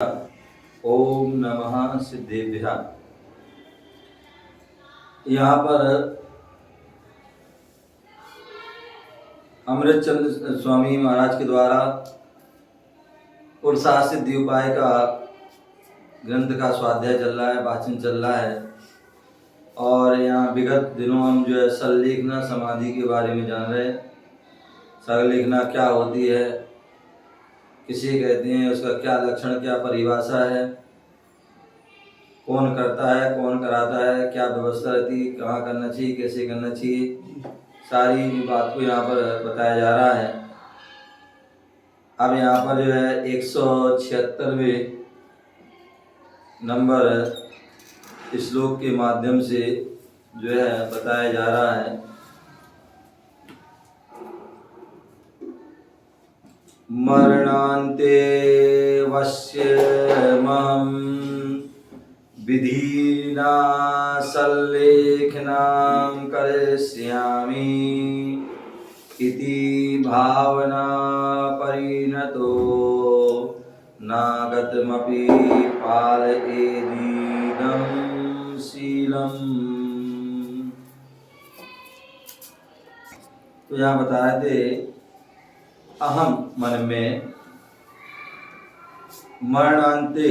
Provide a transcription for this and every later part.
ओम नमः सिद्धेभ्यः। यहाँ पर अमृतचंद स्वामी महाराज के द्वारा पुरुषार्थ सिद्धि उपाय का ग्रंथ का स्वाध्याय चल रहा है, वाचन चल रहा है। और यहाँ विगत दिनों हम जो है संलेखना समाधि के बारे में जान रहे हैं। संलेखना क्या होती है, किसे कहते हैं, उसका क्या लक्षण, क्या परिभाषा है, कौन करता है, कौन कराता है, क्या व्यवस्था रहती है, कहाँ करना चाहिए, कैसे करना चाहिए, सारी बात को यहाँ पर बताया जा रहा है। अब यहाँ पर जो है 176वें नंबर श्लोक के माध्यम से जो है बताया जा रहा है। मरणान्ते वश्यमहं विधिना सल्लेखनां करिष्यामि इति भावना परिणतो नागतमपि पालयेदीदं शीलम्। तो यहाँ बताए थे अहम मन में मरणान्ते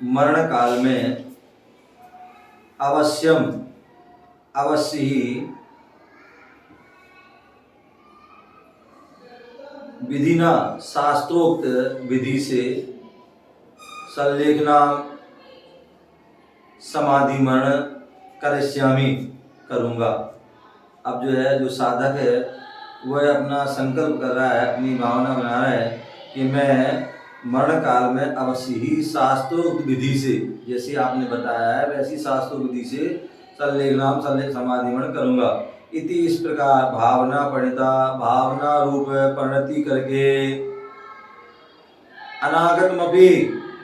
मरण काल में अवश्यम अवश्य ही विधिना शास्त्रोक्त विधि से संलेखना समाधि मरण करिष्यामि करूँगा। अब जो है जो साधक है वह अपना संकल्प कर रहा है, अपनी भावना बना रहा है कि मैं मरण काल में अवश्य ही शास्त्रोक्त विधि से, जैसे आपने बताया है वैसी शास्त्रोक्त विधि से संलेखनाम समाधि मरण करूँगा। इति इस प्रकार भावना परिणता, भावना रूप परिणति करके अनागतमपि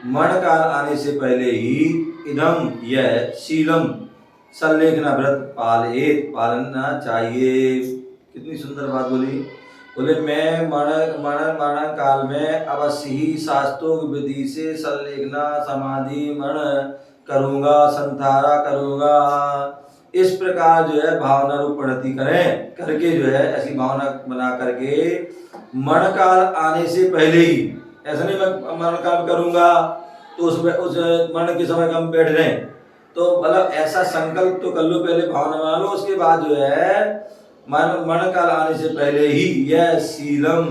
मरण काल आने से पहले ही इदम यह शीलम संलेखना व्रत पालना चाहिए। कितनी सुंदर बात बोली। बोले मैं मरण काल में अवश्य ही शास्त्रोक्त विधि से संलेखना समाधि मरण करूँगा, संतारा करूँगा। इस प्रकार जो है भावना रूप परिणति करें करके जो है ऐसी भावना बना करके मरण काल आने से पहले ही, ऐसा नहीं मैं मरण काल करूँगा तो उस मरण के समय हम बैठ रहे, तो मतलब ऐसा संकल्प तो कर लो, पहले भावना बना लो, उसके बाद जो है मरण काल आने से पहले ही यह शीलम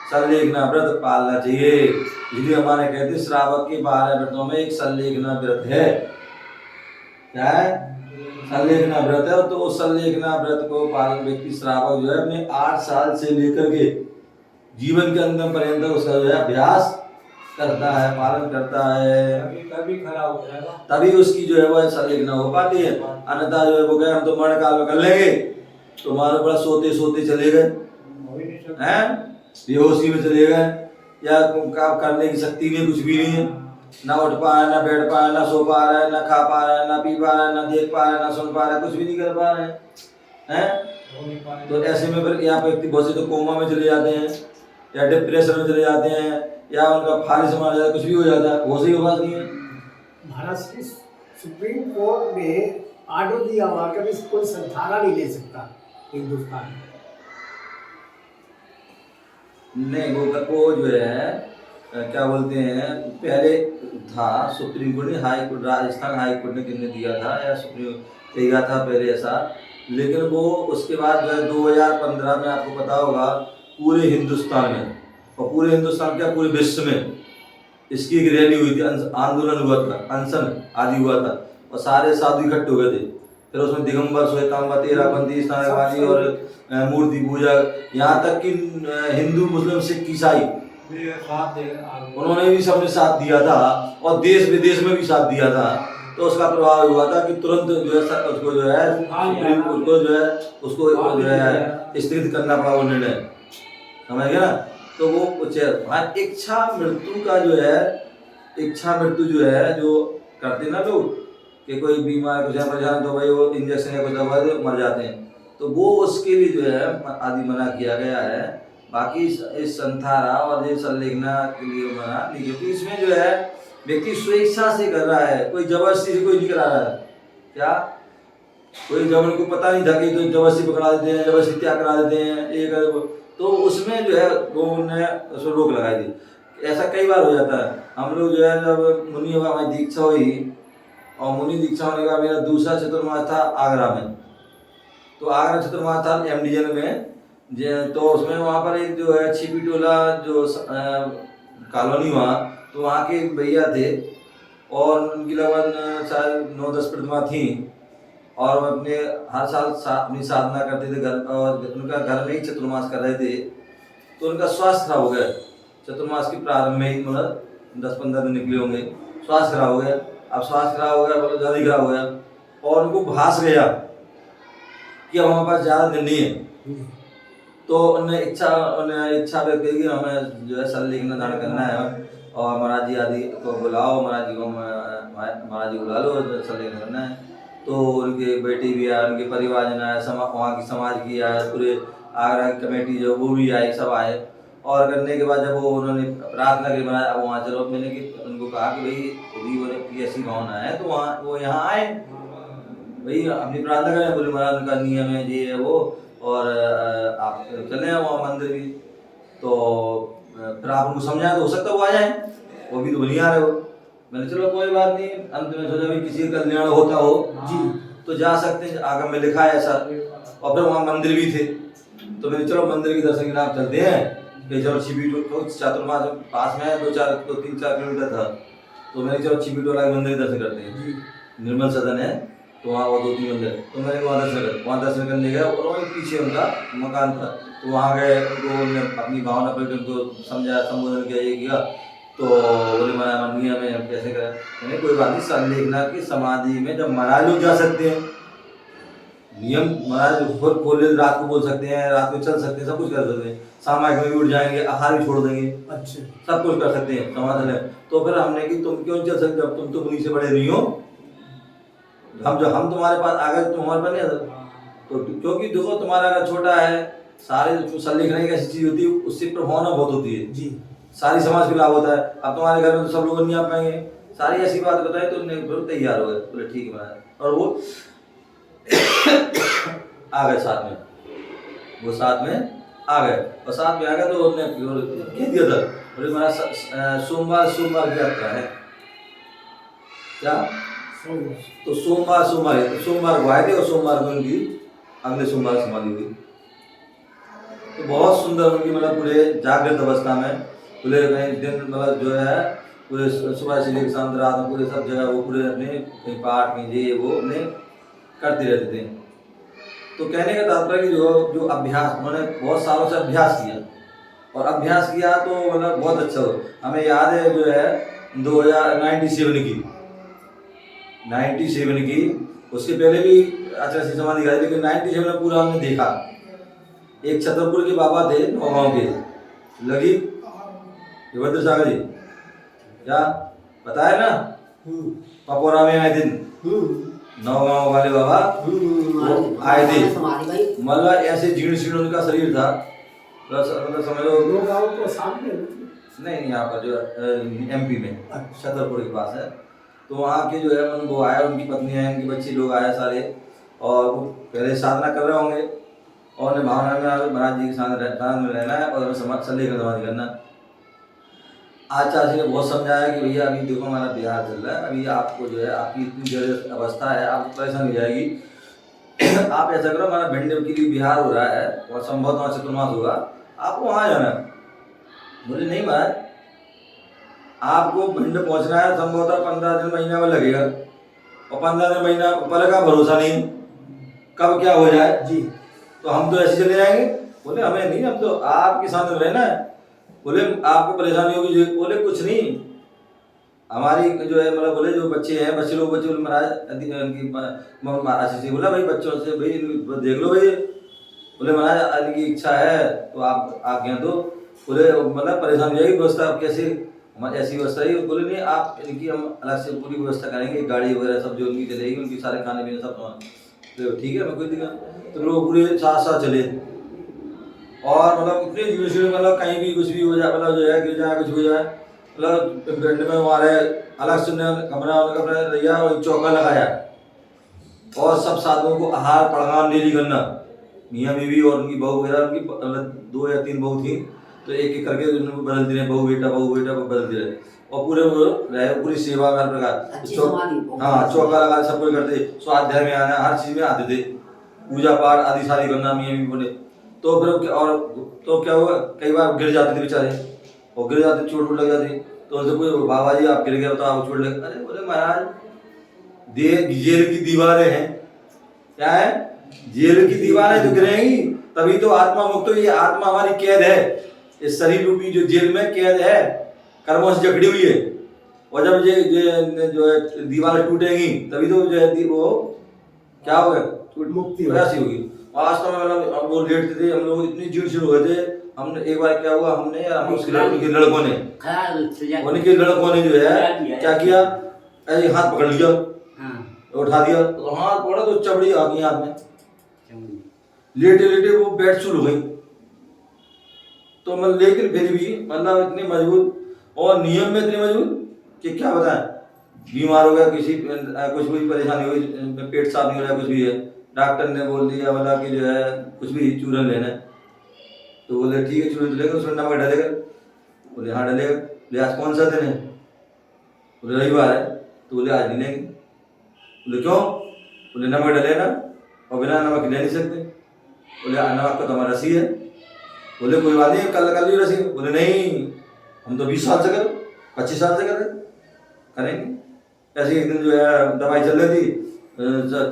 संलेखना व्रत पालना चाहिए। इसलिए हमारे कहते श्रावक के 12 व्रतों में एक संलेखना व्रत है। क्या है? संलेखना व्रत है। तो उस संलेखना व्रत को पालन व्यक्ति श्रावक जो है अपने 8 साल से लेकर के जीवन के अंतिम पर्यंत उसका जो है अभ्यास करता है, पालन करता है, तभी खड़ा हो जाएगा, तभी उसकी जो है वह संलेखना हो पाती है। अन्यथा जो है वो कहे हम तो मरण काल में कर लेंगे, तो मानो बड़ा सोते सोते चले गए हैं, बेहोशी में चले गए, या काम करने की शक्ति नहीं, कुछ भी नहीं है, ना उठ पा रहा है, ना बैठ पा रहा है, ना सो पा रहा है, ना खा पा रहा है, ना पी पा रहा है, ना देख पा रहा है, ना सुन पा रहा है, कुछ भी नहीं कर पा रहे हैं। तो ऐसे में फिर यहाँ पे व्यक्ति बहुत से तो कोमा में चले जाते हैं, या डिप्रेशन में चले जाते हैं, या उनका फालिस मार जाता है, कुछ भी हो जाता है, होश ही बात नहीं है। महाराष्ट्र सुप्रीम कोर्ट ने आर्डर दिया हुआ कि कोई संथारा नहीं ले सकता हिंदुस्तान में। नहीं, वो जो है क्या बोलते हैं, पहले था सुप्रीम कोर्ट ने, high court, Rajasthan high court ने किसने दिया था, या सुप्रीम दिया था पहले ऐसा, लेकिन वो उसके बाद जो है 2015 में आपको पता होगा पूरे हिंदुस्तान में, और पूरे हिंदुस्तान क्या पूरे विश्व में इसकी एक रैली हुई थी, आंदोलन हुआ था, अनशन आदि हुआ था, और सारे साधु इकट्ठे हो गए थे। फिर उसमें दिगंबर श्वेतांबर तेराबंदी स्थानकवादी और मूर्ति पूजा, यहाँ तक कि हिंदू मुस्लिम सिख ईसाई उन्होंने भी सबने साथ दिया था, और देश विदेश में भी साथ दिया था। तो उसका प्रभाव हुआ था कि तुरंत जो है उसको जो है सुप्रीम कोर्ट को जो है उसको जो है स्थगित करना पड़ा वो निर्णय, समझ गया ना। तो वो कुछ इच्छा मृत्यु का जो है, इच्छा मृत्यु जो है जो करते ना लोग कि कोई बीमार कुछ परेशान तो भाई वो इंजेक्शन या कुछ दवा दे मर जाते हैं, तो वो उसके लिए जो है आदि मना किया गया है। बाकी इस संथारा और ये संलेखना के लिए मना नहीं, क्योंकि इसमें जो है व्यक्ति स्वेच्छा से कर रहा है, कोई जबरदस्ती से कोई नहीं करा रहा है। क्या कोई जब उनको पता नहीं था कि तो जबरदस्ती पकड़ा देते हैं, जबरदस्ती क्या करा देते हैं, ये कर वो, तो उसमें जो है वो उन्होंने उसमें रोक लगाई थी। ऐसा कई बार हो जाता है। हम लोग जो है जब मुनि हुआ, हमारी दीक्षा हुई, और मुनि दीक्षा होने का मेरा दूसरा चतुर्मास था आगरा में। तो आगरा चतुर्मास था MDN में, तो उसमें वहाँ पर एक जो है छिपी टोला जो कॉलोनी वहाँ, तो वहाँ के एक भैया थे और उनकी लगभग शायद 9-10 प्रतिमा थी, और वो अपने हर साल अपनी साधना करते थे घर, और उनका घर में ही चतुर्मास कर रहे थे। तो उनका स्वास्थ्य खराब हो गया चतुर्मास के प्रारंभ में ही, मतलब 10-15 दिन निकले होंगे, स्वास्थ्य खराब हो गया। अब स्वास्थ्य खराब हो गया, मतलब ज़्यादा ही खराब हो गया, और उनको भास गया कि अब हमारे पास ज़्यादा दिन नहीं है। तो उन्हें इच्छा व्यक्त की हमें जो है संलेखना धारण करना है, और महाराज जी आदि को बुलाओ, महाराज जी को बुला लो, संलेखना करना है। तो उनके बेटी भी आए, उनके परिवार जन आए, वहाँ की समाज की आए, पूरे आगरा की कमेटी जो वो भी आई, सब आए। और करने के बाद जब वो उन्होंने प्रार्थना की बनाया, अब वहाँ चलो, मैंने उनको कहा कि भाई यदि उनकी ऐसी भावना है तो वहाँ वो यहाँ आए, भाई अपनी प्रार्थना करें। बोले महाराज उनका नियम है, ये है वो, और आप चले हैं वहाँ मंदिर भी। तो फिर आप उनको समझाएं तो हो सकता है वो आ जाए, वो भी तो नहीं आ रहे हो। मैंने चलो कोई बात नहीं, अंत में सोचा भाई किसी का कल्याण होता हो जी तो जा सकते हैं, आगम में लिखा है ऐसा। और फिर वहाँ मंदिर भी थे, तो मैंने चलो मंदिर के दर्शन के लिए आप चलते हैं, कि चलो छिपी तो चातुर्मास पास में है, 3-4 किलोमीटर था, तो मैंने चलो छिपी टोला के मंदिर दर्शन करते हैं, निर्मल सदन है तो वहाँ वो 2-3 मंदिर, तो मैंने वहाँ दर्शन करने गया, और वहीं पीछे उनका मकान था। तो वहाँ गए, उनको अपनी भावना पर उनको समझाया, संबोधन किया, ये किया। तो बोले महाराज नियम है, हम कैसे करें। मैंने कोई बात नहीं, संलेखना की समाधि में जब महाराज लोग जा सकते हैं, नियम महाराज खोल रात को बोल सकते हैं, रात को चल सकते हैं, सब कुछ कर सकते हैं, सामाजिक में भी उठ जाएंगे, आहार भी छोड़ देंगे, अच्छा सब कुछ कर सकते हैं, समाधान है। तो फिर हमने कि तुम क्यों चल सकते हो, तुम तो मुनि से बड़े नहीं हो, हम तुम्हारे पास आ गए, तुम्हारे पास नहीं आता। तो क्योंकि देखो तुम्हारा अगर छोटा है, सारे संलेखना की ऐसी चीज होती है, उससे प्रभावना बहुत होती है जी, सारी समाज के लाभ होता है। अब तुम्हारे घर में तो सब लोग नहीं आ पाएंगे, सारी ऐसी बात बताए तो उन्हें तैयार हो गए, बोले ठीक है महाराज। और वो आ गए साथ में, वो साथ में आ गए, और साथ में आ गए तो उन्होंने कह दिया था, बोले महाराज सोमवार की यात्रा है क्या, तो सोमवार को आए थे, और सोमवार को उनकी अगले सोमवार समाधि हुई। तो बहुत सुंदर उनकी, मतलब पूरे जागृत अवस्था में, पूरे दिन, मतलब जो है पूरे सुबह से लेकर शाम रात में पूरे सब जगह वो पूरे अपने कहीं पाठ कहीं ये वो अपने करते रहते थे। तो कहने का तात्पर्य कि जो अभ्यास उन्होंने बहुत सालों से अभ्यास किया, और अभ्यास किया तो मतलब बहुत अच्छा हो। हमें याद है जो है 97 की, उसके पहले भी आचार्य श्री समाधि गाई, लेकिन 97 में पूरा हमने देखा। एक छतरपुर के बाबा थे, नौगांव के, लगी भद्र सागर जी, क्या पता है ना, पपोरा में आए दिन नौगांव वाले बाबा आए थे, मतलब ऐसे जीर्ण शीर्ण उनका शरीर था, मतलब समझ लो तो सामने नहीं, यहाँ पर जो MP में छतरपुर के पास है। तो वहाँ के जो है वो आए, उनकी पत्नी है, उनके बच्चे लोग आए सारे, और वो पहले साधना कर रहे होंगे, और उन्हें भावना में महाराज जी के साथ में रहना है, और संलेखन समाधि करना। आचार्य जी ने बहुत समझाया कि भैया अभी देखो हमारा बिहार चल रहा है, अभी आपको जो है आपकी इतनी जरूरत अवस्था है, आपको परेशानी हो जाएगी, आप ऐसा करो, हमारा भिंड के लिए बिहार हो रहा है, और संभवतः वहाँ चतुर्मास होगा, आपको वहाँ जाना है। बोले नहीं महाराज, आपको भिंड पहुँचना है, संभवतः 15 दिन महीना में लगेगा, और 15 दिन महीना पल का भरोसा नहीं, कब क्या हो जाए जी, तो हम तो ऐसे चले जाएंगे। बोले हमें नहीं, हम तो आपके साथ में रहना है। बोले आपको परेशानी होगी, बोले कुछ नहीं, हमारी जो है मतलब बोले जो बच्चे हैं, बच्चे लोग महाराज उनकी बोला भाई बच्चों से भाई देख लो भाई, बोले महाराज इनकी इच्छा है तो आप आज्ञा दो। बोले मतलब परेशानी हो जाएगी, व्यवस्था आप कैसे, हमारी ऐसी व्यवस्था है। बोले नहीं, आप इनकी हम अलग से पूरी व्यवस्था करेंगे, गाड़ी वगैरह सब जो उनकी चलेगी, उनकी सारे खाने पीने सब तो ठीक है, मैं कोई दिक्कत। तो लोग पूरे साथ चले, और मतलब इतने जुड़े मतलब कहीं भी कुछ भी हो जाए, मतलब जो है गिर जाए, कुछ हो जाए, मतलब पिंड में हमारे अलग से कमरा कमरा लिया और एक चौका लगाया और सब साधुओं को आहार पड़गाम डेली करना। मियाँ बीवी और उनकी बहू वगैरह, उनकी मतलब 2 या 3 बहू थी, तो एक एक करके उनको बदलती रहे, बहू बेटा बदलती रहे और पूरे वो रहे, पूरी सेवा हर प्रकार। हाँ, चौका लगा सब कोई करते, स्वाध्याय में आना, हर चीज में आते थे, पूजा पाठ आदि शादी करना मियाँ बीवी बोले। तो फिर और तो क्या हुआ, कई बार गिर जाते थे बेचारे, और गिर जाते, चोट लग जाती, तो उनसे पूछे बाबा जी आप गिर गए तो आप चोट लगे? अरे बोले महाराज जेल की दीवारें हैं, क्या है, जेल की दीवारें तो गिरेंगी तभी तो आत्मा मुक्त हुई। आत्मा हमारी कैद है, इस शरीर रूपी जो जेल में कैद है, कर्मों से जकड़ी हुई है, और जब ये जो है दीवारें टूटेंगी तभी तो जो है वो क्या होगा, मुक्ति ऐसी होगी। वास्तव में मतलब वो लेटते थे, हम लोग इतनी चिड़चिड़ हो गए थे। हमने एक बार क्या हुआ, हमने उनके लड़कों ने जो है क्या किया, ऐसे हाथ पकड़ लिया, उठा दिया, तो हाथ पकड़ा तो चमड़ी आ गई हाथ में, लेटे लेटे वो बेड शुरू हो गई। तो मतलब लेकिन फिर भी मतलब इतनी मजबूत और नियम में इतनी मजबूत कि क्या बताएं, बीमार हो गया किसी कुछ भी परेशानी हुई, पेट साफ नहीं हो रहा, कुछ भी है, डॉक्टर ने बोल दिया बोला कि जो है कुछ भी चूरन लेना है, तो बोले ठीक है चूरन लेगा, उसमें नमक डालेगा, बोले हाँ डालेगा। बोले आज कौन सा दिन है? बोले रविवार है। तो बोले आज नहीं लेंगे। बोले क्यों? बोले नमक डाले ना, और बिना नमक ले नहीं सकते। बोले नमक का तो हमारा रसी है। बोले कोई बात नहीं, कल ही रसी। बोले नहीं, हम तो 20 साल से कर, 25 साल से करेंगे। ऐसे एक दिन जो है दवाई चल रही थी,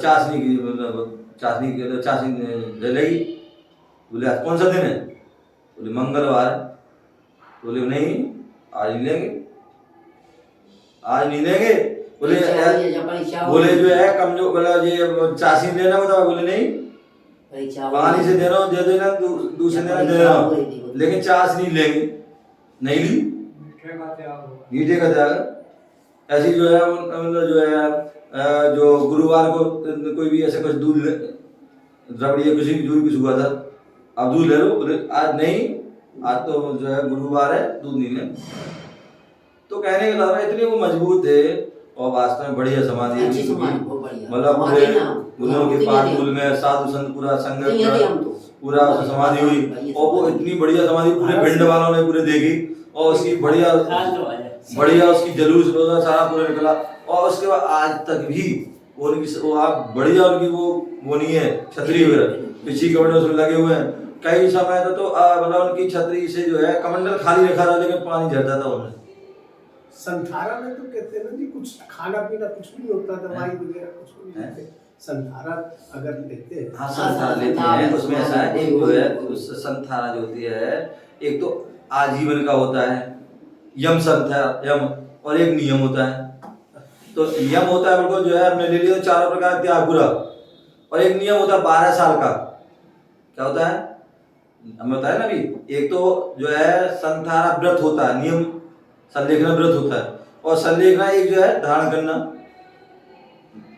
चाशनी जलेगी। बोले आज कौन सा दिन है? बोले मंगलवार है। बोले नहीं, आज नहीं लेंगे, आज नहीं लेंगे। बोले जो है कमजोर, बोला ये चाशनी लेना होता, बोले नहीं, पानी से देना दे देना, दूसरे देना दे देना, लेकिन चाश नहीं लेंगे, नहीं ली, मीठे का त्याग। ऐसी जो है मतलब जो है जो गुरुवार को कोई भी ऐसे कुछ दूध रबड़ी या किसी भी दूध कुछ हुआ था, अब दूध ले लो, बोले आज नहीं, आज तो जो है गुरुवार है, दूध नहीं ले। तो कहने का मतलब इतने वो मजबूत थे, और वास्तव में बढ़िया समाधि, मतलब पूरे गुरुओं के पास मूल में साधु संत पूरा संगत पूरा समाधि हुई, और वो इतनी बढ़िया समाधि पूरे भिंड वालों ने पूरे देखी, और उसकी बढ़िया उसकी जलूस सारा पूरा निकला, और उसके बाद आज तक भी उनकी वो आप बढ़िया उनकी वो नहीं है छतरी वगैरह, पिछली कमंडल उसमें लगे हुए हैं। कई समय तो मतलब उनकी छतरी से जो है कमंडल खाली रखा था, लेकिन पानी झरता था उनमें। संथारा में तो कहते हैं ना जी, कुछ खाना पीना कुछ भी नहीं होता, दवाई वगैरह कुछ भी नहीं लेते। संथारा अगर लेते हैं, हाँ संथारा लेते हैं, उसमें ऐसा है, एक जो है उस संथारा जो होती है, एक तो आजीवन का होता है यम संथारा, यम, और एक नियम होता है। तो यम होता है बिल्कुल जो है हमने ले लिया 4 प्रकार त्याग पूरा, और एक नियम होता है 12 साल का। क्या होता है हमें बताया ना अभी, एक तो जो है संथारा व्रत होता है, नियम संलेखना व्रत होता है, और संलेखना एक जो है धारण करना,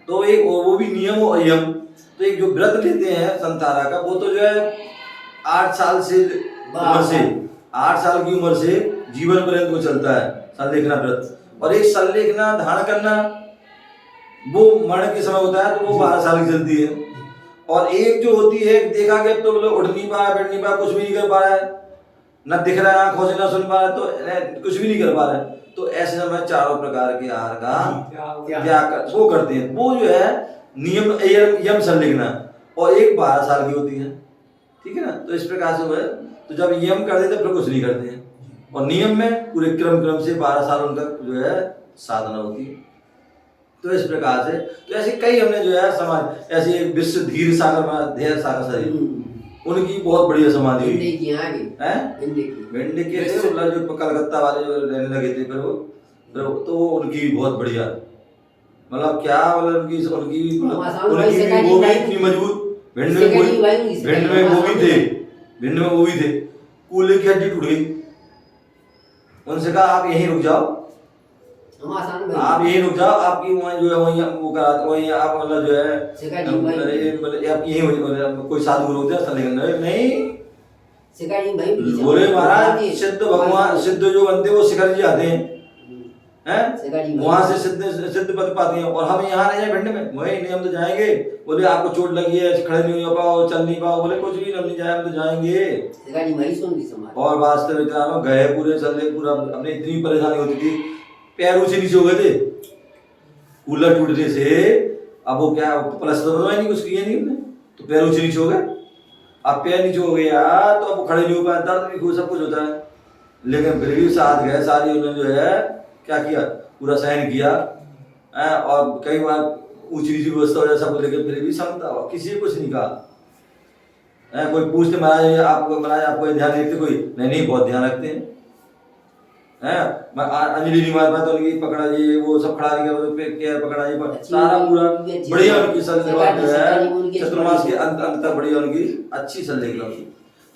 तो एक वो भी नियम और यम। तो एक जो व्रत लेते हैं संथारा का, वो तो जो है 8 साल से उम्र से 8 साल की उम्र से जीवन पर्यंत वो चलता है संलेखना व्रत। और एक संलेखना धारण करना वो मरण के समय होता है, तो वो 12 साल की चलती है। और एक जो होती है देखा गया तो मतलब उठ नहीं पा रहा, बैठ नहीं पा रहा, कुछ भी नहीं कर पा रहा है, न दिख रहा है आंखों से, न सुन पा रहा है, तो कुछ भी नहीं कर पा रहा है, तो ऐसे समय 4 प्रकार के आहार का त्याग वो करते हैं। वो जो है नियम यम संलेखना, और एक 12 साल की होती है, ठीक है ना। तो इस प्रकार से वो है, तो जब यम कर देते फिर कुछ नहीं करते हैं, और नियम में पूरे क्रम से 12 साल तक जो है साधना होती है। तो इस प्रकार से तो ऐसे कई हमने जो है समाज, ऐसे एक विश्व धीर सागर धैर्य सागर शरीर, उनकी बहुत बढ़िया समाधि हुई है। भिंड के थे मतलब जो कलकत्ता वाले जो रहने लगे थे, फिर वो तो उनकी बहुत बढ़िया, मतलब क्या मतलब उनकी भी वो भी इतनी मजबूत। भिंड में वो भी थे, कूल्हे की हड्डी टूट गई, उनसे कहा आप यहीं रुक जाओ, आपकी वहाँ जो है वहीं वो करा, वहीं आप मतलब जो है मतलब आप यहीं कोई साधु रोक दिया नहीं, शिकारी भाई बोले महाराज सिद्ध भगवान सिद्ध जो बनते हैं वो शिखर जी आते हैं, हैं वहां से सिद्ध पद पाते हैं, और हम यहाँ नहीं जाए भिंड में, वही नहीं हम तो जाएंगे। बोले आपको चोट लगी है, खड़े नहीं हो पाओ, चल नहीं पाओ, बोले कुछ भी हम नहीं जाए, हम तो जाएंगे। शिकारी भाई सुन ली समाज और वास्तविकता में गए पूरे चले, पूरा अपने इतनी परेशानी होती थी, पैर ऊंचे नीचे हो गए थे कूलर टूटने से। अब वो क्या प्लस तो बनवाया नहीं, कुछ किया नहीं हमने, तो पैर ऊंचे नीचे हो गए। अब पैर नीचे हो गया तो अब खड़े नहीं हो पाए, दर्द भी खूब सब कुछ होता है, लेकिन फिर भी साथ गए सारी, उन्होंने जो है क्या किया, पूरा सहन किया। और कई बार ऊंची नीची व्यवस्था हो जाए सब, लेकिन फिर भी क्षमता हुआ, किसी ने कुछ नहीं कहा। कोई पूछते महाराज आपको ध्यान रखते, कोई नहीं बहुत ध्यान रखते हैं। अंजलि नहीं मार पाया तो उनकी पकड़ा जी, वो सब खड़ा नहीं किया, केयर पकड़ा जी, सारा पूरा बढ़िया उनकी सल्लेखन जो है चतुर्मास के अंत तक बढ़िया उनकी अच्छी सल्लेखन।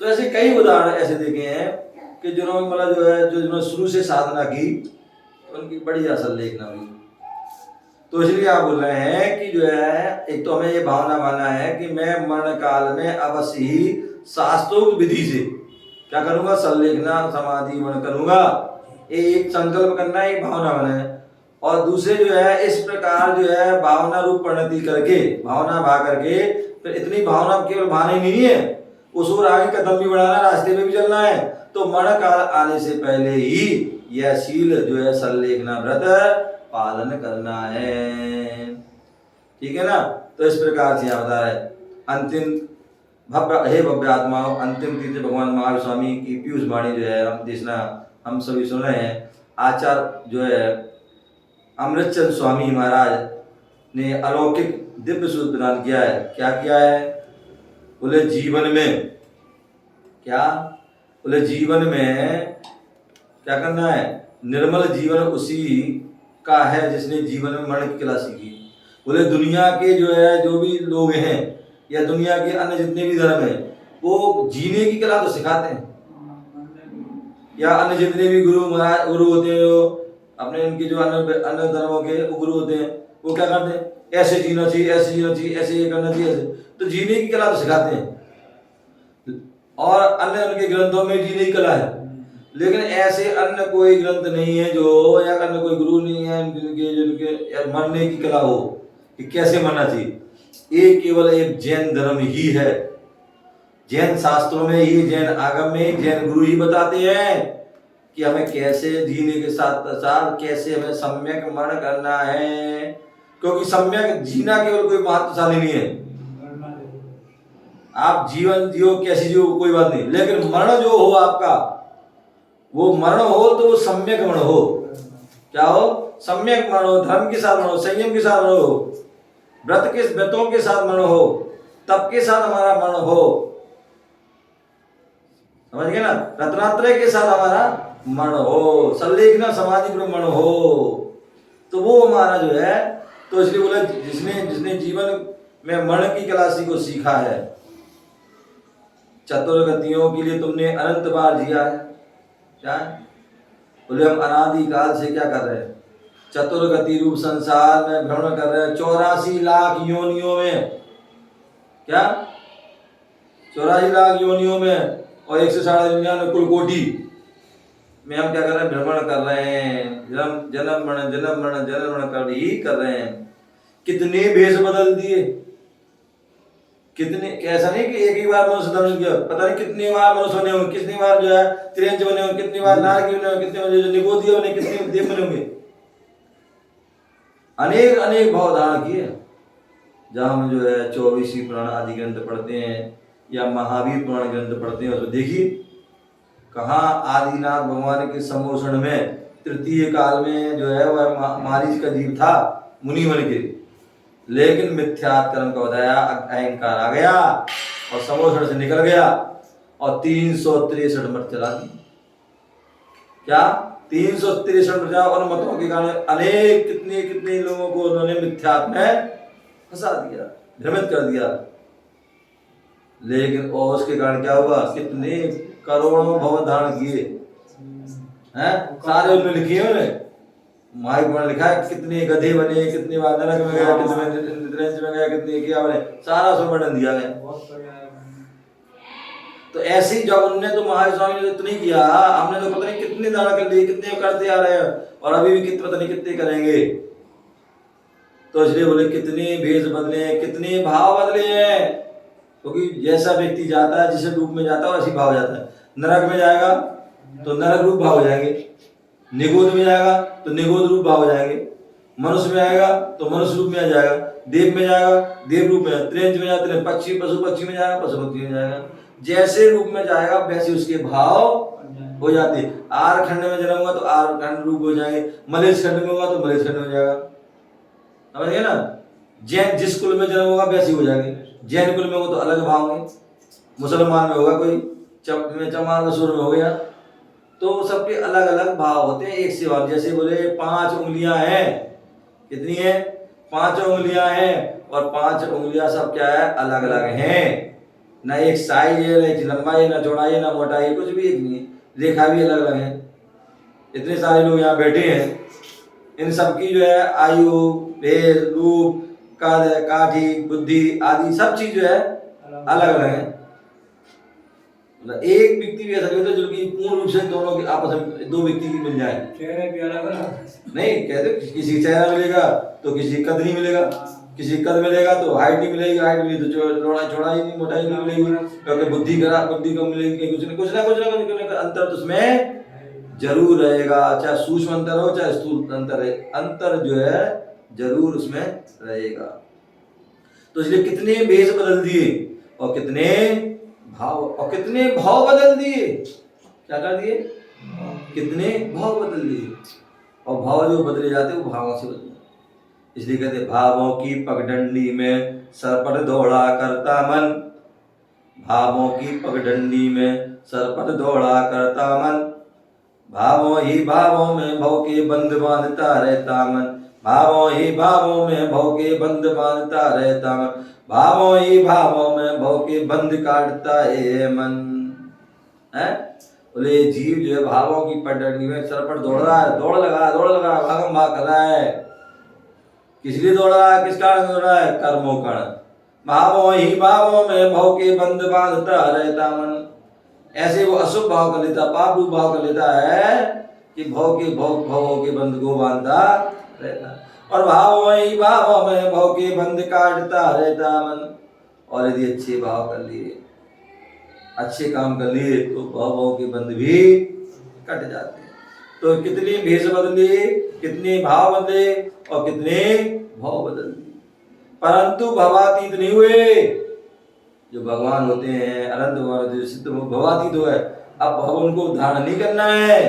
तो ऐसे कई उदाहरण ऐसे देखे हैं कि जिन्होंने मतलब जो है जिन्होंने शुरू से साधना की उनकी बढ़िया सल्लेखना हुई। तो इसलिए आप बोल रहे हैं कि जो है एक तो हमें ये भावना मानना है कि मैं मरण काल में अवश्य ही शास्त्रोक्त विधि से क्या करूंगा, सल्लेखना समाधि मन करूंगा। एक संकल्प करना है, एक भावना बनाए, और दूसरे जो है इस प्रकार जो है भावना रूप परिणति करके, भावना भा करके, फिर इतनी भावना केवल भावना ही नहीं है, उस ओर आगे कदम भी बढ़ाना, रास्ते में भी चलना है। तो मरण काल आने से पहले ही यह शील जो है सल्लेखना व्रत पालन करना है, ठीक है ना। तो इस प्रकार से यहाँ बता रहे अंतिम भव्य आत्माओं, अंतिम तीर्थ भगवान महावीर स्वामी की पीयूष वाणी जो है हम देखना हम सभी सुन रहे हैं। आचार्य जो है अमृतचंद स्वामी महाराज ने अलौकिक दिव्य सूत्र प्रदान किया है। क्या किया है, बोले जीवन में क्या, बोले जीवन में क्या करना है, निर्मल जीवन उसी का है जिसने जीवन में मरण की कला सीखी। बोले दुनिया के जो है जो भी लोग हैं या दुनिया के अन्य जितने भी धर्म हैं वो जीने की कला तो सिखाते हैं, या अन्य जितने भी गुरु महाराज गुरु होते हैं जो अपने उनके जो अन्य धर्मों के वो गुरु होते हैं वो क्या करते हैं, ऐसे जीना चाहिए, ऐसे जीना चाहिए, ऐसे ये करना चाहिए, ऐसे। तो जीने की कला तो सिखाते हैं, और अन्य उनके ग्रंथों में जीने की कला है, लेकिन ऐसे अन्य कोई ग्रंथ नहीं है जो, या अन्य कोई गुरु नहीं है जिनके मरने की कला हो कि कैसे मरना चाहिए। ये केवल एक जैन धर्म ही है, जैन शास्त्रों में ही, जैन आगम में जैन गुरु ही बताते हैं कि हमें कैसे जीने के साथ साथ कैसे हमें सम्यक मरण करना है। क्योंकि सम्यक जीना केवल कोई महत्वशाली नहीं है, आप जीवन जियो कैसी जियो कोई बात नहीं, लेकिन मरण जो हो आपका वो मरण हो तो वो सम्यक मरण हो। क्या हो, सम्यक मरण हो, धर्म के साथ मरण हो, संयम के साथ मरण हो, व्रतों के साथ मरण हो, तप के साथ हमारा मरण हो, समझ गए ना, रत्नात्रय के साथ हमारा मरण हो, सल्लेखना समाधि पर मरण हो, तो वो हमारा जो है। तो इसलिए बोला जिसने जीवन में मरण की कला को सीखा है, चतुर्गतियों के लिए तुमने अनंत बार जिया है। क्या है, बोले हम अनादि काल से क्या कर रहे हैं, चतुर्गति रूप संसार में भ्रमण कर रहे हैं, 84 लाख योनियों में, क्या 84 लाख योनियों में और 199 कुल कोटि में हम क्या कर रहे हैं, भ्रमण कर रहे हैं, जन्म मरण कर ही कर रहे हैं। कितने भेष बदल दिए, कितने, ऐसा नहीं कि एक ही बार मनुष्य धर्म किया, पता नहीं कितनी बार मनुष्य बने होंगे, कितनी बार जो है त्रियंच बने होंगे, कितनी बार नारकी बने होंगे, कितने बार निगोदिया बने, कितने देव बने होंगे, अनेक अनेक भाव धारण किए। जहाँ हम जो है 24 पुराण आदि ग्रंथ पढ़ते हैं या महावीर पुराण ग्रंथ पढ़ते हैं, उसमें देखिए कहाँ आदिनाथ भगवान के सम्मोषण में तृतीय काल में जो है वह मारीच का जीव था मुनि बन के, लेकिन मिथ्यात्व कर्म का बताया, अहंकार आ गया और सम्मोषण से निकल गया और 363 मत चला दी। क्या 363 प्रजा और मतों के कारण अनेक कितने कितने लोगों को उन्होंने मिथ्यात्व में फंसा दिया, भ्रमित कर दिया। लेकिन और उसके कारण क्या हुआ, कितने करोड़ों भवन धारण किए हैं, सारे उनमें लिखे हैं, महापुराण लिखा है, कितने गधे बने, कितने बार नरक में गया, कितने में गया, कितने क्या बने, सारा उसमें वर्णन दिया गया। तो ऐसे ही जब उनने तो महावीर स्वामी ने तो नहीं किया, हमने तो पता नहीं कितने दाड़ा कर लिए, कितने करते आ रहे हैं और अभी भी कितने पता नहीं कितने करेंगे। तो इसलिए बोले कितने भेष बदले हैं, कितने भाव बदले हैं, क्योंकि जैसा व्यक्ति जाता है, जिस रूप में जाता है वैसे भाव जाता है। नरक में जाएगा तो नरक रूप भाव हो जाएंगे, निगोद में जाएगा तो निगोद रूप भाव हो जाएंगे, मनुष्य में आएगा तो मनुष्य रूप में आ जाएगा, देव में जाएगा देव रूप में, त्रियंच में जाएगा त्रियंच, पक्षी पशु पक्षी में जाएगा पशु पक्षी में जाएगा। जैसे रूप में जाएगा वैसे उसके भाव हो जाते हैं। आर खंड में जन्म हुआ तो आर खंड रूप हो जाएंगे, मलेश खंड में हुआ तो मलेश खंड में जाएगा, समझ गए ना। जैन जिस कुल में जन्म होगा वैसे हो जाएंगे, जैन कुल में हो तो अलग भाव होंगे, मुसलमान में होगा कोई चमार मसूर में हो गया, तो सबके अलग अलग भाव होते हैं। एक से भाव जैसे बोले 5 उंगलियां हैं, कितनी है 5 उंगलियां हैं, और 5 उंगलियां सब क्या है अलग अलग हैं, ना एक साइज है, ना एक लंबाई, ना चौड़ाई, ना मोटाई, कुछ भी एक नहीं है, रेखा भी अलग अलग है। इतने सारे लोग यहाँ बैठे हैं, इन सबकी जो है आयु, भेद, रूप, कद, काठी, बुद्धि आदि सब चीज जो है अलग अलग है। एक व्यक्ति भी ऐसा नहीं होता जो कि पूर्ण रूप से दोनों की आपस में दो व्यक्ति की मिल जाए, चेहरे भी अलग अलग नहीं कहते किसी का चेहरा मिलेगा तो किसी कद नहीं मिलेगा, किसी कद मिलेगा तो हाइट नहीं मिलेगी, हाइट मिली तो चौड़ाई नहीं, मोटाई नहीं मिलेगी, क्योंकि बुद्धि कम मिलेगी, कुछ ना कुछ अंतर तो उसमें जरूर रहेगा, चाहे सूक्ष्म अंतर हो चाहे स्थूल अंतर है, अंतर जो है जरूर उसमें रहेगा। तो इसलिए कितने भेष बदल दिए और कितने भाव बदल दिए, क्या कर दिए, कितने भाव बदल दिए, और भाव जो बदले जाते वो भावों से बदले। इसलिए कहते भावों की पगडंडी में सरपट दौड़ा करता मन, भावों की पगडंडी में सरपट दौड़ा करता मन, भावों ही भावों में भव के बंध बांधता रहता मन, भावों ही भावों में भव के बंध बांधता रहता मन, भावों ही भावों में भव के बंध काटता है मन। है बोले जीव जो है भावों की पगडंडी में सरपट दौड़ रहा है, दौड़ लगा भागम भाग कर रहा है। किस लिए दौड़ रहा है, किस कारण दौड़ रहा है, कर्मों कारण। भावों ही भावों में भव के बंध बांधता रहता मन, ऐसे वो अशुभ भाव कर लेता, पाप रूप भाव कर लेता है कि भव के बंध को बांधता रहता, और भावों ही भावों में भव के बंध काटता रहता मन। और यदि अच्छे भाव कर लिए, अच्छे काम कर लिए तो भावों के बंध भी कट जाते हैं। तो कितने भेष बदले, कितने भाव बदले और कितने भाव बदल दिए, परंतु भवातीत नहीं हुए। जो भगवान होते हैं अनंत भगवान सिद्ध भवातीत हो है, अब भव उनको धारण नहीं करना है,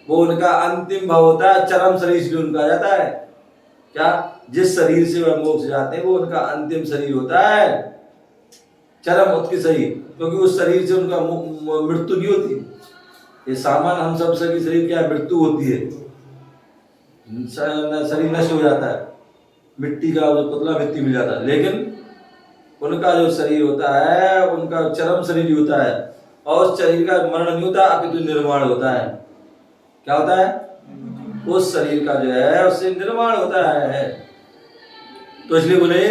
वो उनका अंतिम भव होता है, चरम शरीर से उनका जाता है। क्या जिस शरीर से वह मोक्ष जाते हैं वो उनका अंतिम शरीर होता है, चरम उत्कृष्ट शरीर, क्योंकि उस शरीर से उनका मृत्यु नहीं होती। ये सामान्य हम सब शरीर क्या मृत्यु होती है, शरीर नष्ट हो जाता है, मिट्टी का जो पुतला मिट्टी मिल जाता है, लेकिन उनका जो शरीर होता है उनका चरम शरीर होता है, और उस शरीर का मरण नहीं होता अपितु निर्माण होता है। क्या होता है, उस शरीर का जो है उससे निर्माण होता है। तो इसलिए बोले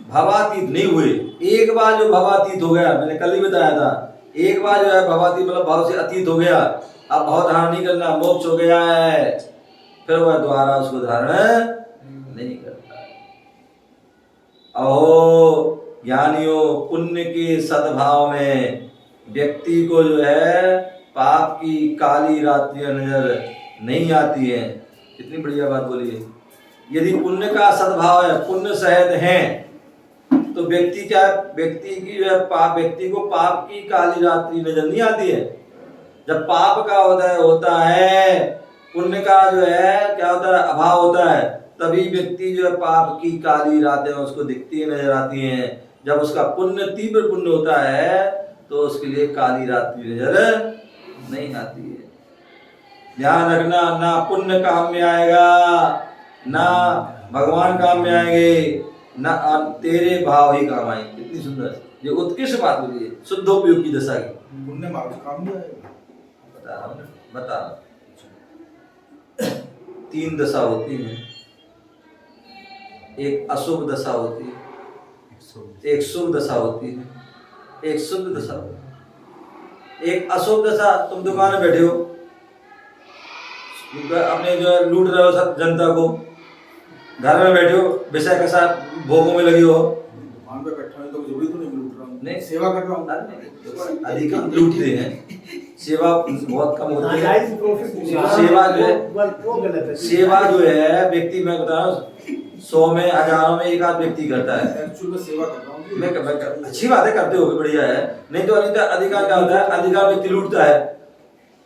भवातीत नहीं हुए। एक बार जो भवातीत हो गया, मैंने कल ही बताया था, एक बार जो है भवातीत मतलब भाव से अतीत हो गया, अब भाव धारण नहीं करना, मोक्ष हो गया है, फिर वह दोबारा उसको धारण नहीं करता है। अहो ज्ञानियों, पुण्य के सद्भाव में व्यक्ति को जो है पाप की काली रात्रियां नजर नहीं आती है। कितनी बढ़िया बात बोली है। यदि पुण्य का सद्भाव है, पुण्य सहज है, तो व्यक्ति क्या, व्यक्ति की जो है व्यक्ति को पाप की काली रात्रि नजर नहीं आती है। जब पाप का उदय होता है, पुण्य का जो है क्या होता है, अभाव होता है, तभी व्यक्ति जो है पाप की काली रातें उसको दिखती है, नजर आती हैं। जब उसका पुण्य तीव्र पुण्य होता है तो उसके लिए काली रात्रि नजर नहीं आती है। ध्यान रखना, ना पुण्य काम में आएगा, ना भगवान काम में आएंगे, ना तेरे भाव ही काम आएंगे। कितनी सुंदर ये उत्कृष्ट बात बोली है, शुद्धोपयोग की दशा की। पुण्य भाव से काम नहीं आएगा। बता 3 दशा होती है, एक अशुभ दशा होती है, एक शुभ दशा होती है, एक शुद्ध दशा होती है। एक अशुभ दशा, तुम दुकान में बैठे हो, अपने जो है लूट रहे हो सब जनता को, घर में बैठे हो विषय के साथ भोगों में लगे हो, दुकान पे बैठा है तो जरूरी तो नहीं लूट रहा हूँ, नहीं। सेवा कर रहा हूँ। अधिक हम लूटते हैं, सेवा बहुत कम होती है। नाजायज प्रॉफिट सेवा जो है, वो गलत है। सेवा जो है व्यक्ति, मैं बता रहा हूँ 100 में 1000 में एक आध व्यक्ति करता है। एक्चुअल में सेवा कर रहा हूँ। अच्छी बात है, करते हो बढ़िया है, नहीं तो अधिकार क्या होता है, अधिकार व्यक्ति लूटता है,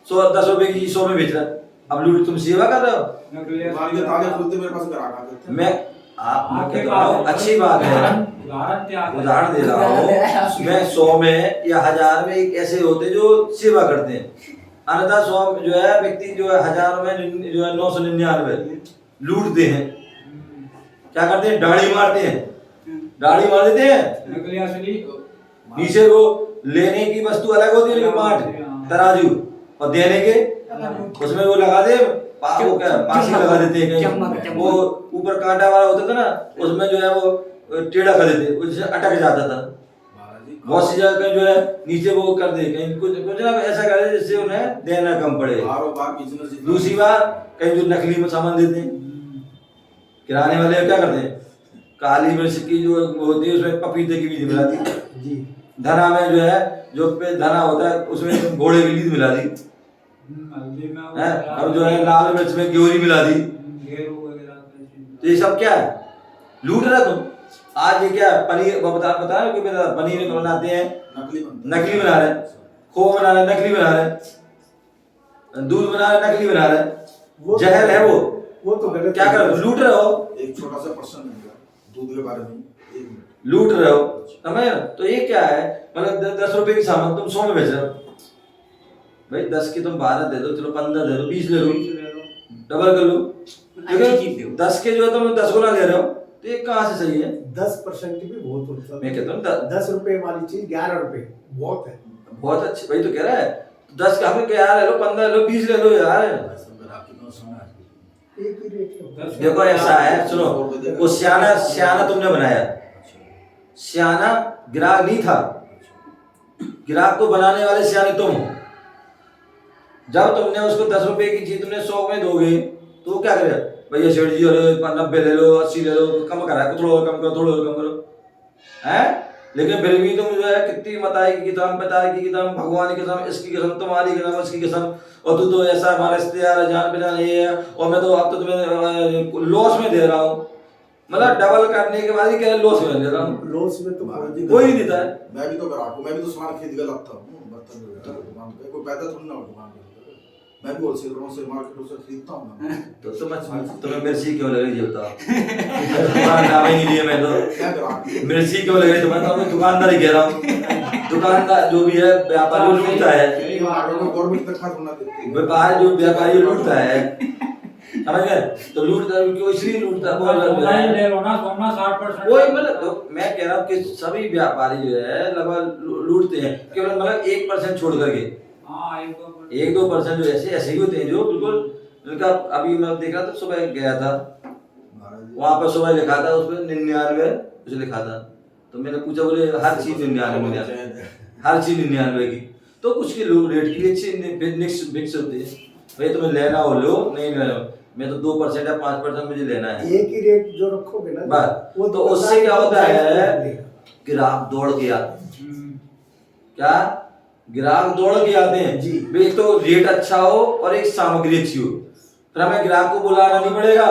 10 रुपए की चीज 100 में बेच रहा है, अब लूट, तुम सेवा कर रहे हो। दुकान के ताले खुलते मेरे पास ग्राहक आ जाते हैं। मैं कह रहा हूँ अच्छी बात है, उदाहरण दे रहा हूँ, मैं 100 में या 1000 में एक ऐसे होते जो सेवा करते हैं, अन्यथा 100 जो है व्यक्ति जो है 1000 में जो है 999 लूटते हैं। क्या करते हैं, दाढ़ी मारते हैं, दाढ़ी मार देते हैं, नीचे को लेने की वस्तु अलग होती है, लेकिन पाठ तराजू, और देने के उसमें वो लगा दे, वो क्या पासी लगा देते हैं कहीं, वो ऊपर कांटा वाला होता था ना, उसमें जो है वो टेढ़ा कर देते, उससे अटक जाता था। बहुत सी जगह जो है नीचे वो कर दे, कहीं कुछ ना ऐसा कर दे जिससे उन्हें देना कम पड़े। दूसरी बात, कहीं जो नकली में सामान देते हैं, किराने वाले क्या करते हैं, काली मिर्च की जो होती है उसमें पपीते की बीज मिला दी जी, धना में जो है जो पे धना होता है उसमें घोड़े की बीज मिला दी, अब जो है लाल मिर्च में ग्योरी मिला दी, तो ये सब क्या है, लूट रहा तुम। आज ये क्या है, पनीर बता कि पनीर बनाते हैं नकली बना रहे हैं, खोआ बना रहे हैं नकली बना रहे हैं, दूध बना रहे हैं नकली बना रहे हैं, जहर है वो तो गलत, क्या कर लूट रहे हो। एक छोटा सा प्रश्न है दूध के बारे में, एक मिनट, लूट रहे हो, समझ। तो ये क्या है, मतलब 10 रुपए की सामान तुम 100 में बेच रहे हो, भाई 10 की तुम 12 दे दो, चलो 15 दे दो, 20 ले लो, डबल कर लो, क्योंकि 10 के जो है तुम 10 गुना ले रहे हो, तो ये कहाँ से सही है। 10% भी बहुत होता है, मैं कहता हूँ 10 रुपए वाली चीज 11 रुपए बहुत है, बहुत अच्छी, भाई तो कह रहा है 10 का हमें क्या ले लो, 15 ले लो, 20 ले लो यार, एक ही रेट है। देखो ऐसा है, सुनो, वो सियाना तुमने बनाया, सियाना ग्राहक नहीं था, ग्राहक को बनाने वाले सियाने तुम हो। जब तुमने उसको 10 रुपए की चीज तुमने 100 में दोगे तो वो क्या करेगा, भैया सेठ जी 90 ले लो, 80 ले लो, कम करा, थोड़ा और कम करो, थोड़ा और कम करो, हैं। लेकिन फिर भी तुम जो है कितनी मताई की कसम, पिता की कसम, भगवान की कसम, इसकी कसम, तुम्हारी कसम, उसकी कसम, और तू तो ऐसा हमारा रिश्तेदार है, जान पहचान ये है, और मैं तो अब तो तुम्हें लॉस में दे रहा हूँ, मतलब डबल करने के बाद ही क्या लॉस में दे रहा हूँ, लॉस में तो कोई नहीं देता है। मैं भी तो ग्राहक हूँ, मैं भी तो सामान खरीद के लाता हूँ, बर्तन दुकान पे कोई पैदा थोड़ी ना हो दुकान पे, मैं भी होलसेल से मार्केट से खरीदता हूँ ना। तो तुम्हें मिर्ची क्यों लग रही है बताओ, तुम्हारा नाम ही नहीं लिया मैं तो, मिर्ची क्यों लग रही है तुम्हें, तो मैं दुकानदार ही कह रहा हूँ, दुकानदार जो भी है व्यापारी लूटता है, गवर्नमेंट तक खाना देती है, व्यापार जो व्यापारी लूटता है, समझ गए, तो लूटता क्यों, इसलिए लूटता है, ले लो ना, सोना 60%, वही मतलब मैं कह रहा हूँ कि सभी व्यापारी जो है लगभग लूटते हैं, केवल मतलब 1% छोड़ करके, 1-2% जो ऐसे ही होते हैं जो बिल्कुल उनका। अभी मैं देख रहा था, सुबह गया था, वहां पर सुबह लिखा था उस पर 99 कुछ लिखा था, तो मैंने पूछा, बोले हर चीज 99, हर चीज 99 की, तो कुछ के लोग रेट की अच्छी मिक्स होती है, भाई तुम्हें लेना हो लो, नहीं लेना, मैं तो 2% या 5% मुझे लेना है, एक ही रेट जो रखोगे ना बस, वो तो उससे क्या होता है, ग्राहक दौड़ के आते हैं, क्या ग्राहक दौड़ के आते हैं जी, एक तो रेट अच्छा हो और एक सामग्री अच्छी हो, फिर हमें ग्राहक को बुलाना नहीं पड़ेगा,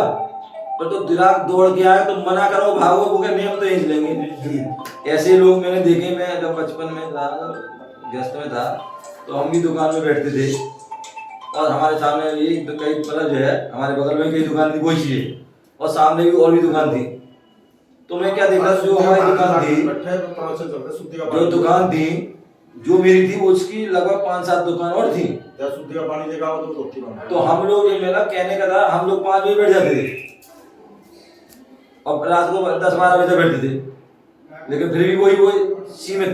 तो ग्राहक दौड़ के आए तो मना करो, भागो, वो क्या नियम तो यही चलेंगे। ऐसे लोग मैंने देखे, मैं जब बचपन में था, गृहस्थ में था, तो हम भी दुकान में बैठते थे, और हमारे सामने ये तो कई मतलब जो है हमारे बगल में कई दुकान थी कोई चीजें, और सामने भी और भी दुकान थी, तो मैं क्या देखा, जो हमारी दुकान थी, जो दुकान थी जो मेरी थी, उसकी लगभग 5-7 दुकान और थी, तो हम लोग ये मेरा कहने का था, हम लोग 5 बजे बैठ जाते थे और रात को 10-12 बजे बैठते थे, लेकिन फिर भी वही सीमित,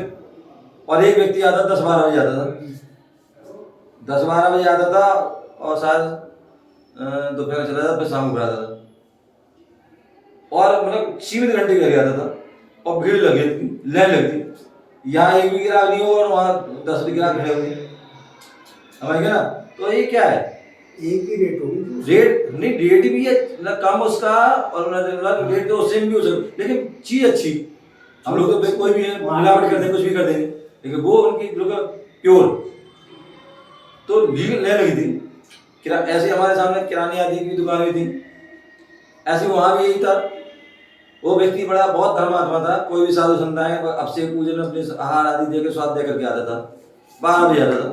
और एक व्यक्ति आता 10-12 बजे आता था, 10-12 बजे आता था, और शायद दोपहर चला जाता, फिर शाम को आता था, और मतलब सीमित घंटे के लिए आता था, और भीड़ लगी थी, लाइन लगती, यहाँ एक भी ग्राहक नहीं हो और वहाँ 10 भी ग्राहक खड़े होंगे, समझ गए ना? तो ये क्या है, एक ही रेट होगी। रेट नहीं, रेट भी है ना कम उसका और ना रेट तो सेम भी हो सकता, लेकिन चीज अच्छी। हम लोग तो कोई भी है मिलावट कर देंगे, कुछ भी कर देंगे, लेकिन वो उनकी प्योर। तो ले लगी थी ऐसे हमारे सामने किराने आदि की दुकान भी थी, ऐसे वहां भी यही था। वो व्यक्ति बड़ा बहुत धर्मात्मा था, कोई भी साधु संत आए अब से पूजन अपने आहार आदि देकर स्वाद दे करके आता था। 12 बजे आता था,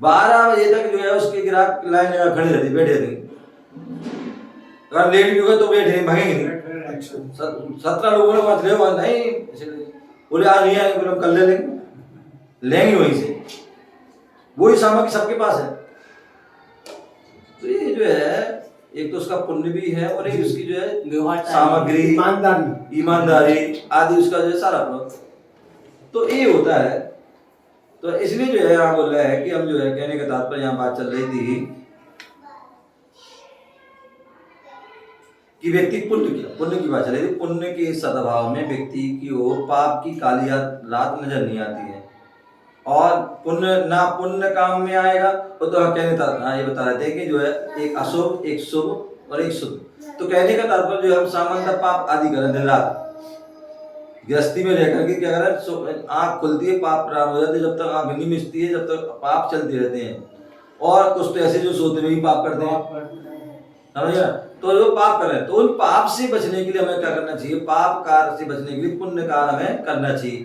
12 बजे तक जो है उसके ग्राहक लाइन लगा खड़े रहते, बैठे रहते। अगर लेट भी होगा तो बैठे नहीं, भागेंगे नहीं। 17 लोगों ने बात ले नहीं बोले आज नहीं आएंगे, बोले कल ले लेंगे वहीं से। वही सामग्री सबके पास है। तो ये जो है एक तो उसका पुण्य भी है और एक उसकी जो है सामग्री, ईमानदारी आदि उसका जो है सारा तो ये होता है। तो इसलिए जो है यहाँ बोल रहा है कि हम जो है कहने का तात्पर्य यहाँ बात चल रही थी कि व्यक्ति पुण्य की बात चल रही थी। पुण्य के सद्भाव में व्यक्ति की ओर पाप की काली रात नजर नहीं आती है और पुण्य काम में आएगा। वो तो कहने था ये बता रहे थे कि जो है एक अशुभ, एक शुभ और एक शुभ। तो कहने का तात्पर्य जो हम सामान्य पाप आदि करें दिन रात गृहस्थी में रहकर के क्या करें, आँख खुलती है पाप प्रारंभ हो जाते, जब तक आँख नहीं मिचती है जब तक पाप चलते रहते हैं। और कुछ तो ऐसे जो सोते में ही पाप करते हैं, समझिए। तो जो पाप करें तो उन पाप से बचने के लिए हमें क्या करना चाहिए, पाप कार्य से बचने के लिए पुण्य कार्य हमें करना चाहिए।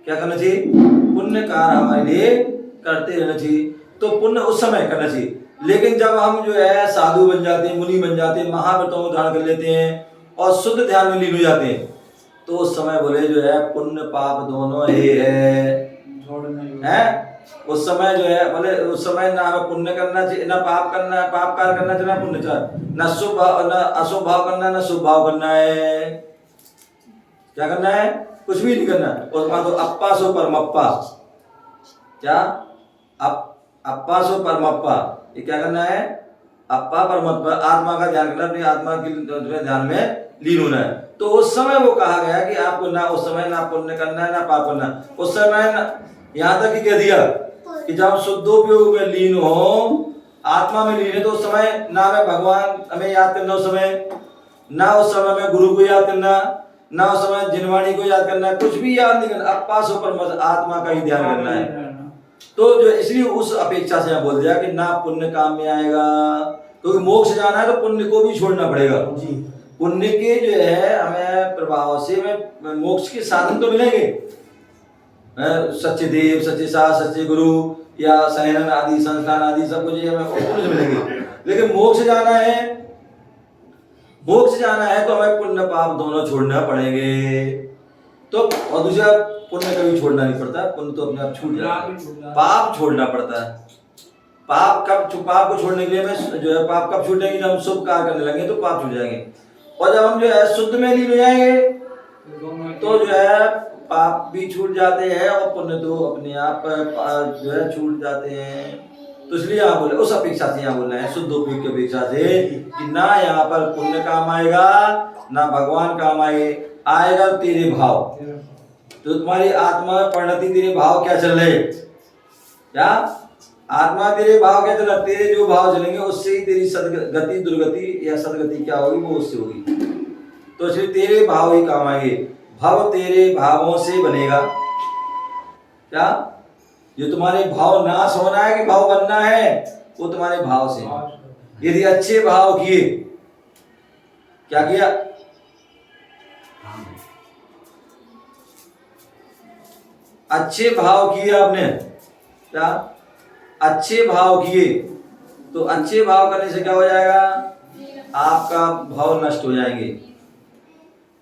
क्या करना चाहिए, पुण्य कार्य हमारे लिए करते रहना चाहिए। तो पुण्य उस समय करना चाहिए, लेकिन जब हम जो है साधु बन जाते हैं, मुनि बन जाते हैं, महाव्रतों को धारण कर लेते हैं और शुद्ध ध्यान में लीन हो जाते हैं, तो उस समय बोले जो है पुण्य पाप दोनों ही है। उस समय जो है बोले उस समय ना हमें पुण्य करना चाहिए, ना पाप करना, पाप कार्य करना चाहिए, ना पुण्य चाहिए, ना शुभ भाव, ना अशुभ भाव करना है, ना शुभ भाव करना है। क्या करना है, कुछ भी नहीं करना। और तो अप्पा सो परमप्पा, क्या अप्पा सो परमप्पा, ये क्या करना है, अप्पा परमात्मा, आत्मा का ध्यान करना, अपनी आत्मा के ध्यान में लीन होना है। तो उस समय वो कहा गया कि आपको ना उस समय ना पुण्य करना है ना पाप करना। उस समय यहाँ तक ही कह दिया कि जब शुद्धोपयोग में लीन हो, आत्मा में लीन है, तो उस समय ना हमें भगवान हमें याद करना, उस समय ना उस समय में गुरु को याद करना, ना उस समय जिनवाणी को याद करना, कुछ भी याद नहीं करना, अप्पा सो परमात्मा, आत्मा का ही ध्यान करना है। तो जो इसलिए उस अपेक्षा से बोल दिया कि ना पुण्य काम में आएगा, क्योंकि मोक्ष जाना है तो पुण्य को भी छोड़ना पड़ेगा। पुण्य के जो है हमें प्रभाव से हमें मोक्ष के साधन तो मिलेंगे, सच्चे देव, सच्चे शास्त्र, सच्चे गुरु या सहनन आदि संस्थान आदि सब कुछ हमें मिलेंगे। लेकिन मोक्ष जाना है तो हमें पुण्य पाप दोनों छोड़ना पड़ेंगे। तो और दूसरा पुण्य कभी छोड़ना नहीं पड़ता, पुण्य तो अपने आप छूट जाता है, पाप छोड़ना पड़ता है। पाप को छोड़ने के लिए हमें जो है पाप कब छूटेंगे, जब हम शुभ कार्य करने लगेंगे तो पाप छूट जाएंगे। और जब हम जो है शुद्ध में लीन हो जाएंगे तो जो है पाप भी छूट जाते हैं और पुण्य तो अपने आप जो है छूट जाते हैं। तो इसलिए यहाँ बोले उस अपेक्षा से यहाँ बोल रहे हैं, शुद्ध उपयोग की अपेक्षा से कि ना यहाँ पर पुण्य काम आएगा ना भगवान काम आएगा तेरे भाव। तो तुम्हारी आत्मा में परिणति, तेरे भाव क्या चल रहे, क्या आत्मा तेरे भाव क्या चल रहा, तेरे जो भाव चलेंगे उससे ही तेरी सदगति दुर्गति या सदगति क्या होगी वो उससे होगी। तो इसलिए तेरे भाव ही काम आएंगे, भव तेरे भावों से बनेगा। क्या जो तुम्हारे भाव नाश होना है कि भाव बनना है, वो तुम्हारे भाव से। यदि अच्छे भाव किए, क्या किया, अच्छे भाव किए आपने, क्या अच्छे भाव किए, तो अच्छे भाव करने से क्या हो जाएगा, आपका भाव नष्ट हो जाएंगे।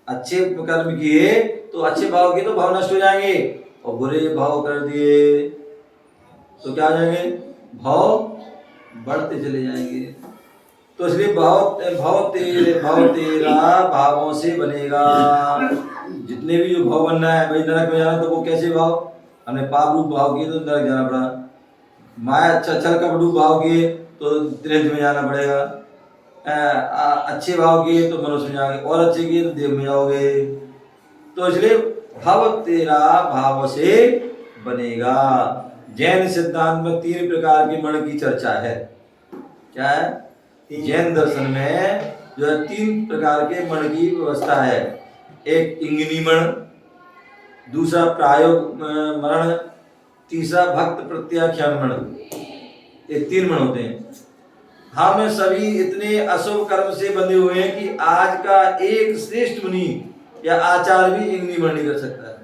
अच्छे कर्म किए तो अच्छे भाव किए तो भाव नष्ट हो जाएंगे, और बुरे भाव कर दिए तो क्या हो जाएंगे, भाव बढ़ते चले जाएंगे। तो इसलिए भाव तेरा भावों से बनेगा। जितने भी जो भाव बनना है, भाई नरक में जाना तो वो कैसे भाव, हमने पाप रूप भाव किए तो नरक जाना पड़ा, माया छल कपट रूप भाव किए तो त्रेध में जाना पड़ेगा, अच्छे भाव किए तो मनुष्य में जाओगे, और अच्छे किए तो देव में जाओगे। तो इसलिए भाव तेरा भाव से बनेगा। जैन सिद्धांत में 3 प्रकार के मण की चर्चा है। क्या है? जैन दर्शन में जो है 3 प्रकार के मण की व्यवस्था है। एक इंगिनी मण, दूसरा प्रायोग मरण, तीसरा भक्त प्रत्याख्यान मण। ये 3 मण होते हैं। हम सभी इतने अशुभ कर्म से बंधे हुए हैं कि आज का एक श्रेष्ठ मुनि या आचार्य भी इंगिनी मण नहीं कर सकता है।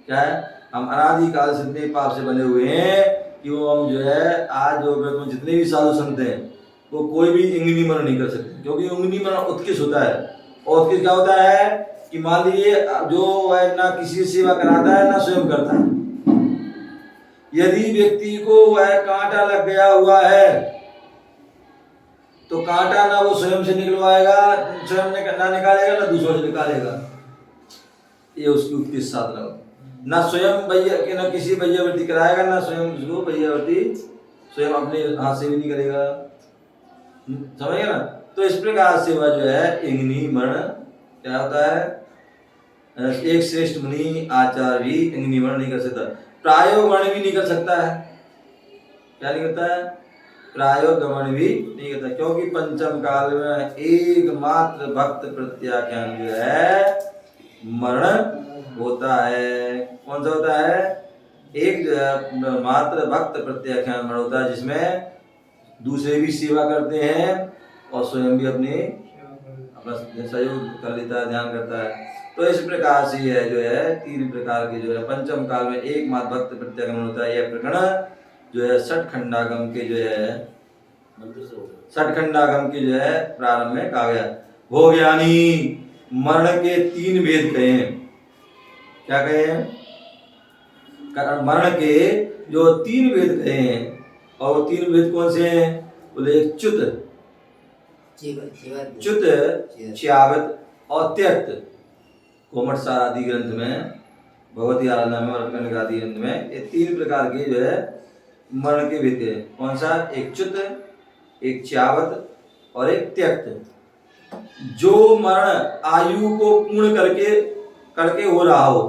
क्या है? हम अनादि काल से इतने पाप से बने हुए हैं कि वो हम जो है आज जो जितने भी साधु संत हैं वो कोई भी इंगिनी मरण नहीं कर सकते, क्योंकि इंगिनी मरण उत्कृष्ट होता है। और उत्कृष्ट क्या होता है कि मान लीजिए जो है ना किसी सेवा कराता है ना स्वयं करता है। यदि व्यक्ति को वह कांटा लग गया हुआ है तो कांटा ना वो स्वयं से निकलवाएगा, स्वयं ना निकालेगा, ना दूसरों से निकालेगा। ये उसकी उत्कृष्ट साधना होती है। ना स्वयं के ना किसी वैयावृत्ति कराएगा, ना स्वयं उसको वैयावृत्ति स्वयं अपने हाथ से भी नहीं करेगा। समझ गए ना? तो इस प्रकार से वह जो है इंगिनी मरण क्या होता है, एक श्रेष्ठ मुनि आचार्य भी इंगिनी मरण नहीं कर सकता। प्रायोग मरण भी नहीं कर सकता है। क्या नहीं करता है? प्रायोग गमन भी नहीं करता, क्योंकि पंचम काल में एकमात्र भक्त प्रत्याख्यान जो है मरण होता है। कौन सा होता है? एक मात्र भक्त प्रत्याख्यान मरण होता है, जिसमें दूसरे भी सेवा करते हैं और स्वयं भी अपना सहयोग कर लेता है, ध्यान करता है। तो इस प्रकार से यह जो है 3 प्रकार के जो है पंचम काल में एकमात्र भक्त प्रत्याख्यान होता है। यह प्रकरण जो है षटखंडागम के जो है षटखंडागम के जो है प्रारंभ में कहा गया। भोग ज्ञानी मरण के 3 भेद कहे हैं। क्या कहे हैं? मरण के जो 3 भेद कहे हैं, और वो 3 भेद कौन से हैं? बोले च्युत, च्यावत और त्यक्त। कोमट सार आदि ग्रंथ में, भगवती आराधना में और कनिका आदि ग्रंथ में ये 3 प्रकार के जो है मरण के भेद हैं। कौन सा? एक च्युत, एक च्यावत और एक त्यक्त। जो मरण आयु को पूर्ण करके हो रहा हो।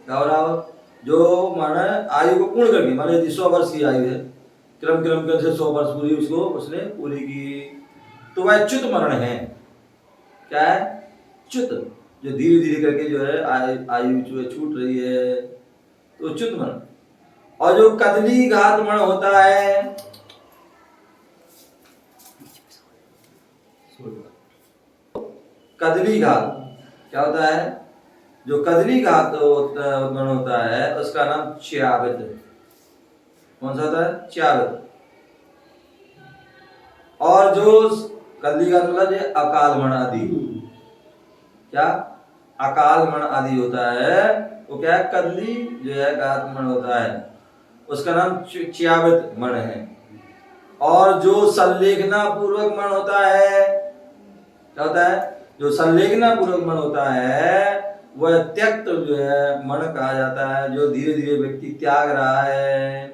क्या हो रहा हो? जो मरण आयु को पूर्ण करके, मान लीजिए 100 वर्ष की आयु है, क्रम से 100 वर्ष पूरी उसने पूरी की, तो वह च्युत मरण है। क्या है? च्युत, जो धीरे धीरे करके जो है आयु जो है छूट रही है, तो च्युत मरण। और जो कदली घात मरण होता है, कदली घात क्या होता है? जो कदली घात मरण होता है उसका नाम च्यावत। कौन सा होता है? च्यावत। और जो कदली घात मतलब जो अकाल मरण आदि, क्या अकाल मरण आदि होता है, वो क्या है? कदली जो है घात मरण होता है, उसका नाम च्यावत मरण है। और जो संलेखना पूर्वक मरण होता है, क्या होता है? जो संलेखना पूर्वक मरण होता है वह त्यक्त जो है मरण कहा जाता है, जो धीरे धीरे व्यक्ति त्याग रहा है।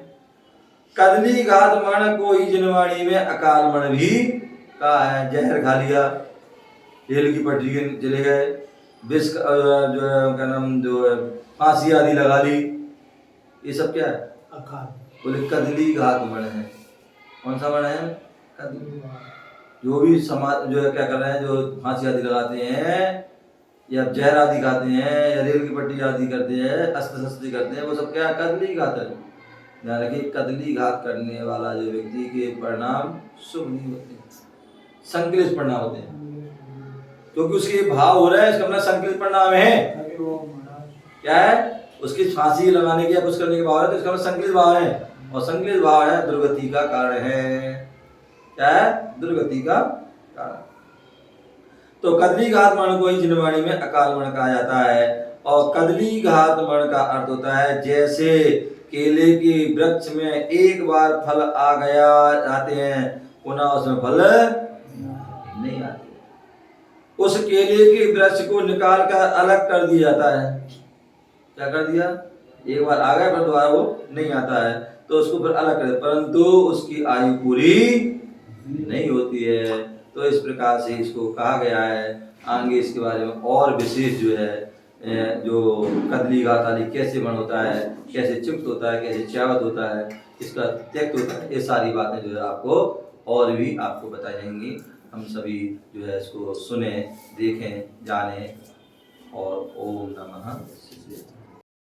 कदली घात मरण को ही जिनवाणी में अकाल मरण भी कहा है। जहर खा लिया, रेल की पटरी के चले गए, विष जो है क्या नाम जो है फांसी आदि लगा ली, ये सब क्या है? अकाल। बोले कदली घात मरण है। कौन सा मरण है? कदली। जो भी समाज जो है क्या कर रहे हैं, जो फांसी आदि लगाते हैं या जहर आदि खाते हैं या रेल की पट्टी आदि करते हैं, अस्त्र शस्त्र करते हैं, वो सब क्या? कदली घात है। ध्यान रखिए, कदली घात करने वाला जो व्यक्ति के परिणाम शुभ नहीं होते, संकलित परिणाम होते हैं, क्योंकि उसके भाव हो रहे हैं, इसका मतलब संकलित परिणाम है। क्या है? उसकी फांसी लगाने के या कुछ करने के भाव है, तो इसका मतलब संकलित भाव है, और संकलित भाव है दुर्गति का कारण है। क्या है? दुर्गति का कारण। तो कदली घात मरण को ही जिनवाणी में अकाल मरण कहा जाता है। और कदली घात मरण का अर्थ होता है जैसे केले के वृक्ष में एक बार फल आ गया आते हैं, पुनः उसमें फल नहीं आते। उस केले के वृक्ष को निकाल कर अलग कर दिया जाता है। क्या कर दिया? एक बार आ गया फिर दोबारा वो नहीं आता है, तो उसको फिर अलग कर दिया, परंतु उसकी आयु पूरी नहीं होती है। तो इस प्रकार से इसको कहा गया है। आगे इसके बारे में और विशेष जो है जो कदली गाताली कैसे बन होता है, कैसे चिप्स होता है, कैसे च्यावत होता है, इसका त्यक्त होता है, ये सारी बातें जो है आपको और भी आपको बताई जाएंगी। हम सभी जो है इसको सुने, देखें, जानें और ओम नमः शिवाय।